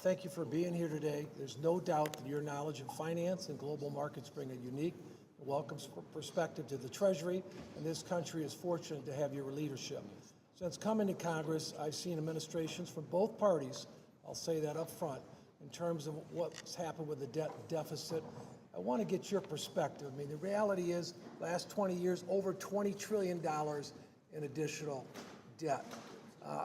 Thank you for being here today. There's no doubt that your knowledge of finance and global markets bring a unique and welcome perspective to the Treasury, and this country is fortunate to have your leadership. Since coming to Congress, I've seen administrations from both parties, I'll say that up front, in terms of what's happened with the debt deficit. I want to get your perspective. I mean, the reality is, last 20 years, over $20 trillion in additional debt.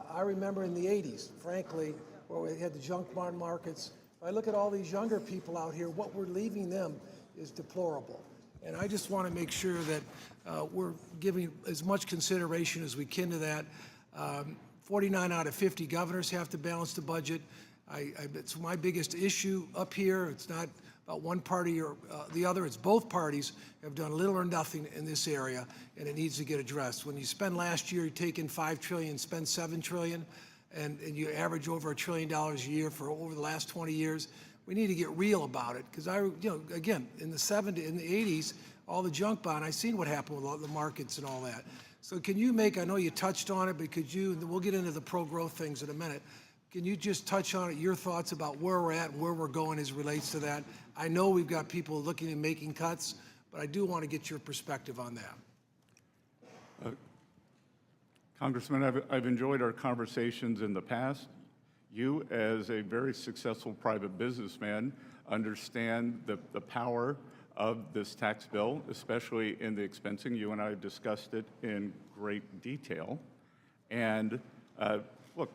I remember in the 80s, frankly, where we had the junk bond markets. If I look at all these younger people out here, what we're leaving them is deplorable. And I just want to make sure that we're giving as much consideration as we can to that. 49 out of 50 governors have to balance the budget. It's my biggest issue up here. It's not about one party or the other. It's both parties have done little or nothing in this area, and it needs to get addressed. When you spend last year, you take in $5 trillion, spend $7 trillion, and you average over $1 trillion a year for over the last 20 years, we need to get real about it. Because again, in the 70s, in the 80s, all the junk bond, I seen what happened with all the markets and all that. So can you make, I know you touched on it, but could you, and we'll get into the pro-growth things in a minute, can you just touch on it, your thoughts about where we're at and where we're going as it relates to that? I know we've got people looking at making cuts, but I do want to get your perspective on that. Congressman, I've enjoyed our conversations in the past. You, as a very successful private businessman, understand the power of this tax bill, especially in the expensing. You and I discussed it in great detail. And look,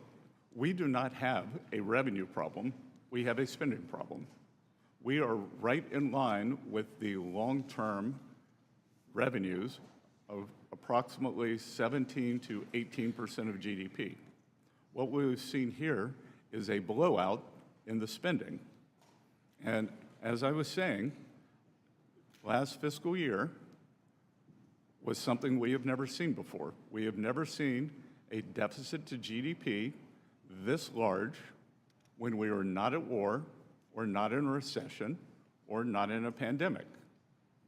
we do not have a revenue problem. We have a spending problem. We are right in line with the long-term revenues of approximately 17 to 18% of GDP. What we've seen here is a blowout in the spending. And as I was saying, last fiscal year was something we have never seen before. We have never seen a deficit to GDP this large when we were not at war, or not in a recession, or not in a pandemic.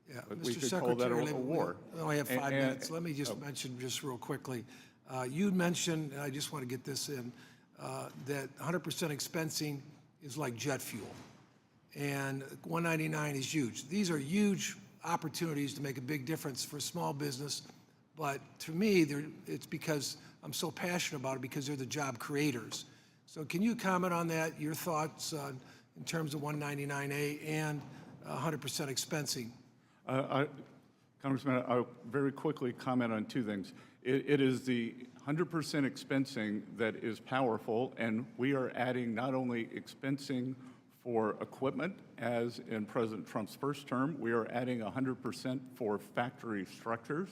Yeah, We Mr. could call that Secretary, a war. we only have 5 minutes. Let me just mention just real quickly. You mentioned, and I just want to get this in, that 100% expensing is like jet fuel, and 199 is huge. These are huge opportunities to make a big difference for small business, but to me, it's because I'm so passionate about it, because they're the job creators. So can you comment on that, your thoughts in terms of 199A and 100% expensing? Congressman, I'll very quickly comment on two things. It is the 100% expensing that is powerful, and we are adding not only expensing for equipment, as in President Trump's first term, we are adding 100% for factory structures.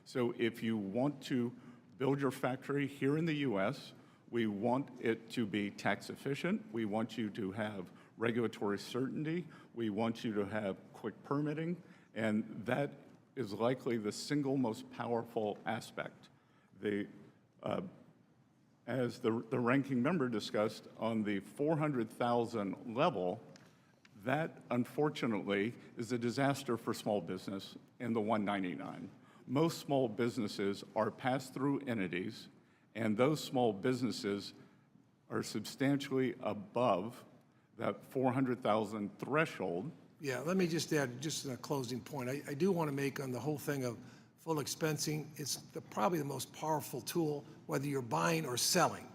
So if you want to build your factory here in the U.S., we want it to be tax efficient. We want you to have regulatory certainty. We want you to have quick permitting. And that is likely the single most powerful aspect. As the ranking member discussed, on the 400,000 level, that unfortunately is a disaster for small business in the 199. Most small businesses are pass-through entities, and those small businesses are substantially above that 400,000 threshold. Yeah, let me just add, just a closing point. I do want to make on the whole thing of full expensing, it's probably the most powerful tool, whether you're buying or selling.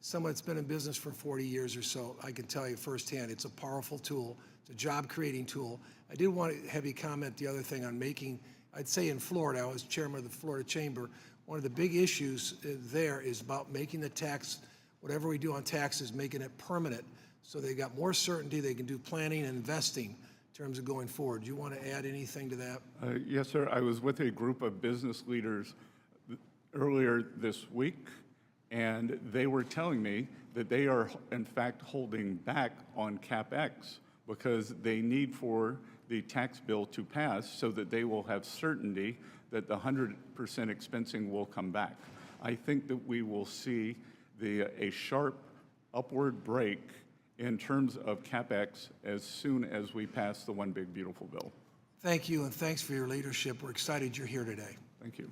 Someone that's been in business for 40 years or so, I can tell you firsthand, it's a powerful tool. It's a job-creating tool. I did want to have you comment the other thing on making, I'd say in Florida, I was chairman of the Florida Chamber, one of the big issues there is about making the tax, whatever we do on taxes, making it permanent, so they got more certainty, they can do planning and investing in terms of going forward. Do you want to add anything to that? Yes, sir. I was with a group of business leaders earlier this week, and they were telling me that they are, in fact, holding back on CapEx because they need for the tax bill to pass so that they will have certainty that the 100% expensing will come back. I think that we will see a sharp upward break in terms of CapEx as soon as we pass the One Big Beautiful Bill. Thank you, and thanks for your leadership. We're excited you're here today. Thank you.